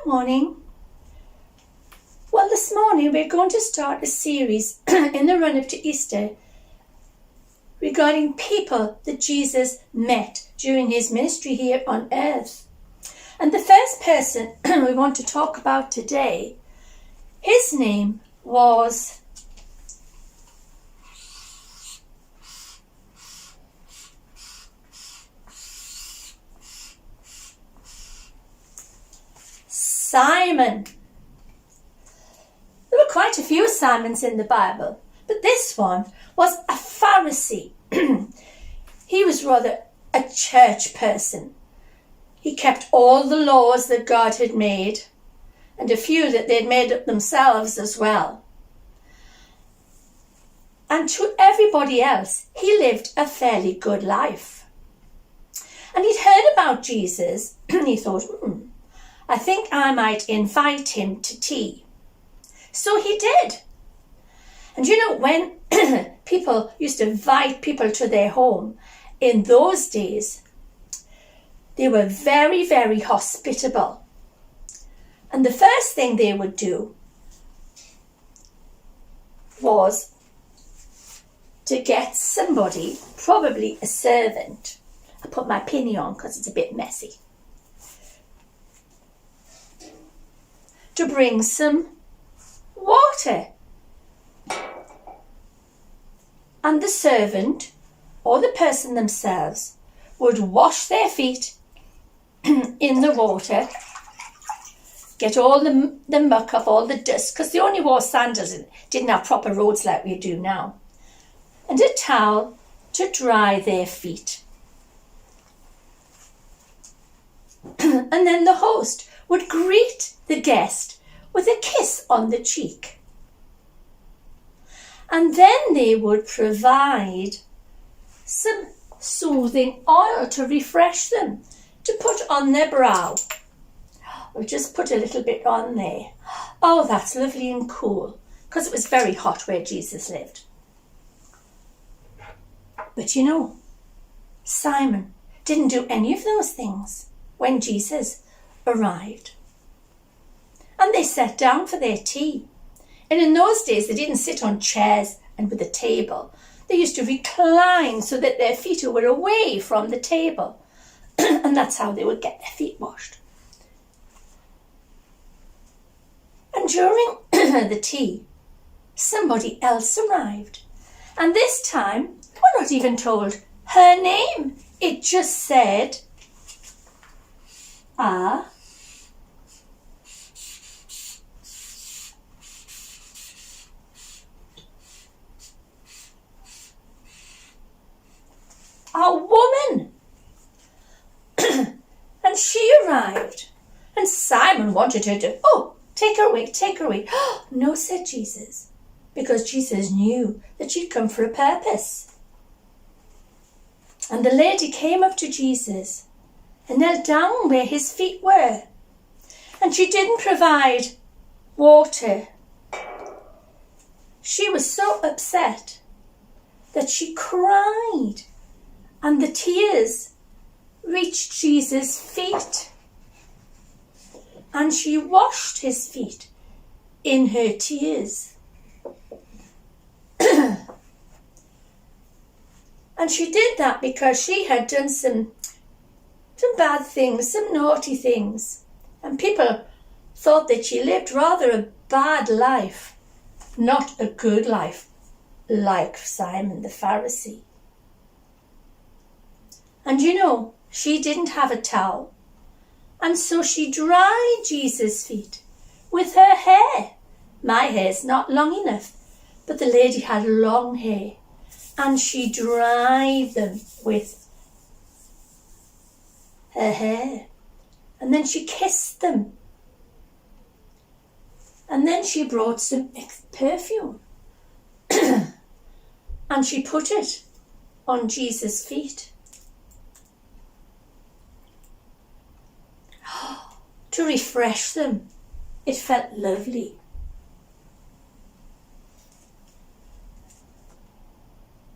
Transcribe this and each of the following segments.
morning. Well, this morning we're going to start a series in the run-up to Easter regarding people that Jesus met during his ministry here on earth. And the first person we want to talk about today, his name was Simon. There were quite a few Simons in the Bible, but this one was a Pharisee. He was rather a church person. He kept all the laws that God had made, and a few that they'd made up themselves as well. And to everybody else, he lived a fairly good life. And he'd heard about Jesus, and he thought, I think I might invite him to tea. So he did. And you know, when people used to invite people to their home in those days, they were very, very hospitable. And the first thing they would do was to get somebody, probably a servant. I put my pinny on because it's a bit messy. To bring some water. And the servant or the person themselves would wash their feet in the water, get all the muck off, all the dust, because they only wore sandals and didn't have proper roads like we do now, and a towel to dry their feet. And then the host would greet the guest with a kiss on the cheek. And then they would provide some soothing oil to refresh them, to put on their brow. We'll just put a little bit on there. Oh, that's lovely and cool, because it was very hot where Jesus lived. But you know, Simon didn't do any of those things when Jesus arrived. And they sat down for their tea. And in those days, they didn't sit on chairs and with a table. They used to recline so that their feet were away from the table. And that's how they would get their feet washed. And during the tea, somebody else arrived. And this time, we're not even told her name. It just said, a woman. And she arrived. And Simon wanted her to, take her away, take her away. No, said Jesus, because Jesus knew that she'd come for a purpose. And the lady came up to Jesus and knelt down where his feet were. And she didn't provide water. She was so upset that she cried. And the tears reached Jesus' feet. And she washed his feet in her tears. And she did that because she had done some bad things, some naughty things. And people thought that she lived rather a bad life, not a good life, like Simon the Pharisee. And you know, she didn't have a towel. And so she dried Jesus' feet with her hair. My hair's not long enough, but the lady had long hair. And she dried them with her hair. And then she kissed them. And then she brought some perfume. And she put it on Jesus' feet. To refresh them. It felt lovely.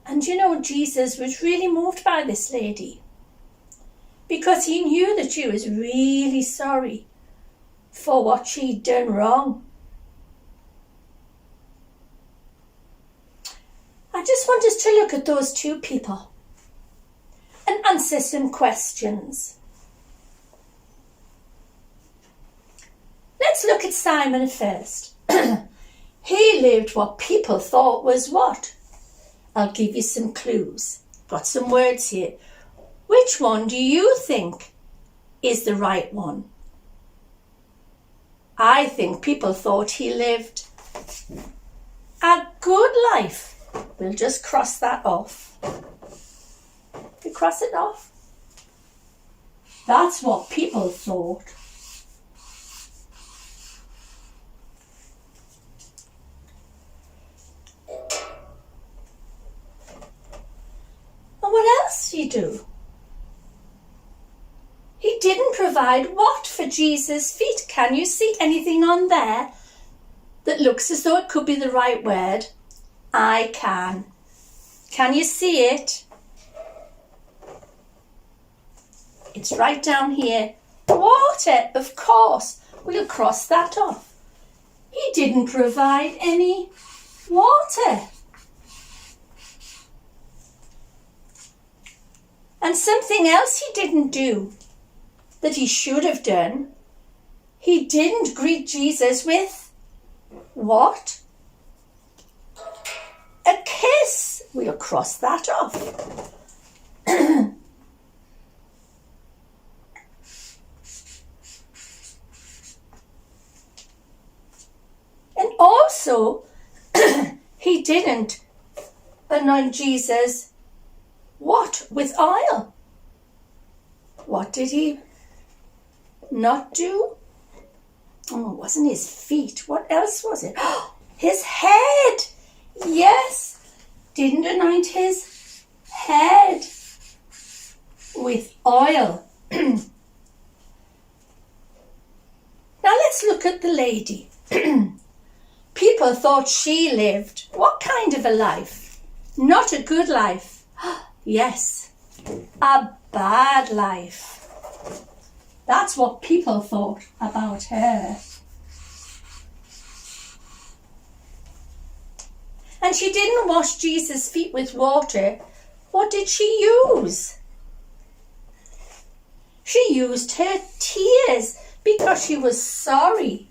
And you know, Jesus was really moved by this lady because he knew that she was really sorry for what she'd done wrong. I just want us to look at those two people and answer some questions. Let's look at Simon first. He lived what people thought was what? I'll give you some clues. Got some words here. Which one do you think is the right one? I think people thought he lived a good life. We'll just cross that off. We cross it off. That's what people thought. And what else did he do? He didn't provide what for Jesus' feet? Can you see anything on there that looks as though it could be the right word? I can. Can you see it? It's right down here. Water, of course. We'll cross that off. He didn't provide any water. And something else he didn't do that he should have done. He didn't greet Jesus with what? A kiss. We'll cross that off. And also, he didn't anoint Jesus what? With oil. What did he not do? Oh, it wasn't his feet. What else was it? His head. Yes. Didn't anoint his head with oil. Now let's look at the lady. People thought she lived what kind of a life? Not a good life. Yes, a bad life. That's what people thought about her. And she didn't wash Jesus' feet with water. What did she use? She used her tears because she was sorry.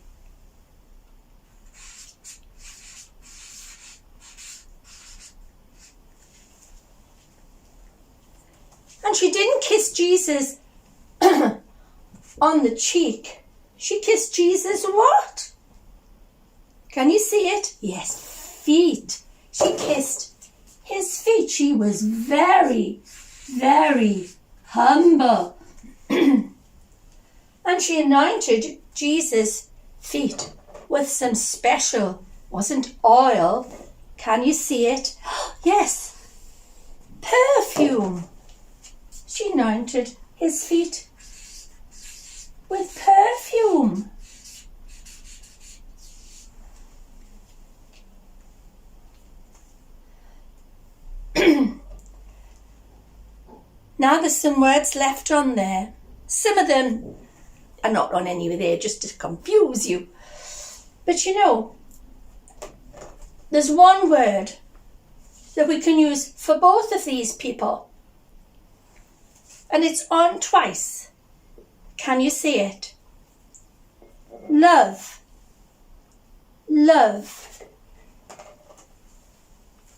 And she didn't kiss Jesus on the cheek. She kissed Jesus what? Can you see it? Yes, feet. She kissed his feet. She was very, very humble. And she anointed Jesus' feet with some special, wasn't oil. Can you see it? Yes, perfume. She anointed his feet with perfume. Now there's some words left on there. Some of them are not on any there just to confuse you. But you know, there's one word that we can use for both of these people. And it's on twice. Can you see it? Love. Love.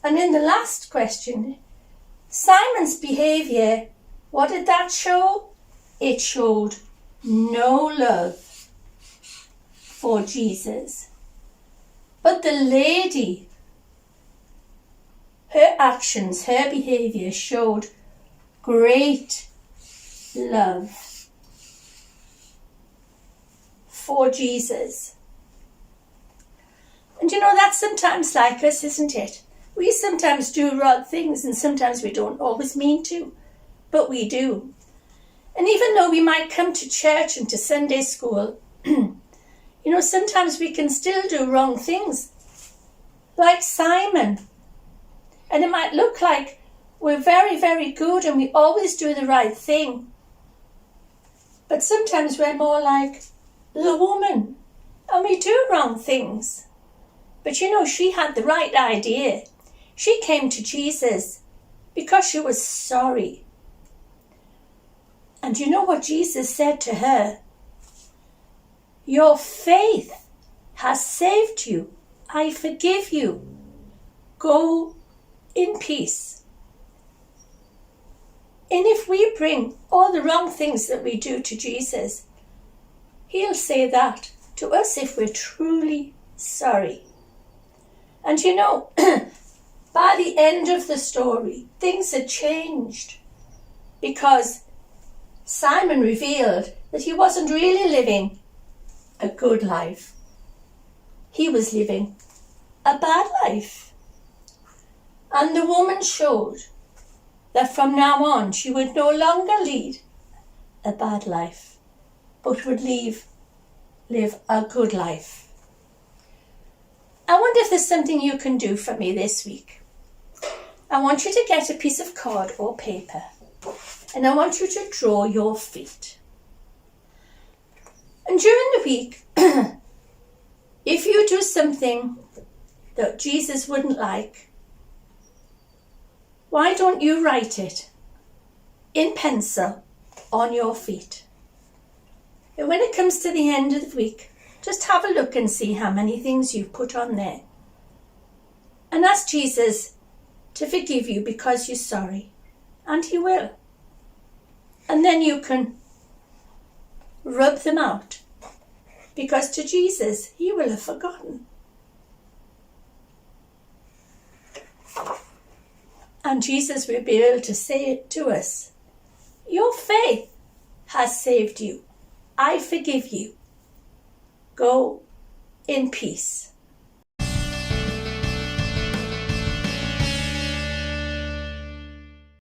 And in the last question, Simon's behaviour, what did that show? It showed no love for Jesus. But the lady, her actions, her behaviour showed great love for Jesus. And you know, that's sometimes like us, isn't it? We sometimes do wrong things and sometimes we don't always mean to, but we do. And even though we might come to church and to Sunday school, you know, sometimes we can still do wrong things, like Simon. And it might look like we're very, very good and we always do the right thing. But sometimes we're more like the woman, and we do wrong things. But she had the right idea. She came to Jesus because she was sorry. And you know what Jesus said to her? Your faith has saved you. I forgive you. Go in peace. And if we bring all the wrong things that we do to Jesus, he'll say that to us if we're truly sorry. And by the end of the story, things had changed because Simon revealed that he wasn't really living a good life. He was living a bad life. And the woman showed that from now on she would no longer lead a bad life, but would live a good life. I wonder if there's something you can do for me this week. I want you to get a piece of card or paper, and I want you to draw your feet. And during the week, if you do something that Jesus wouldn't like, why don't you write it in pencil on your feet? And when it comes to the end of the week, just have a look and see how many things you've put on there. And ask Jesus to forgive you because you're sorry. And he will. And then you can rub them out. Because to Jesus, he will have forgotten. And Jesus will be able to say it to us. Your faith has saved you. I forgive you. Go in peace.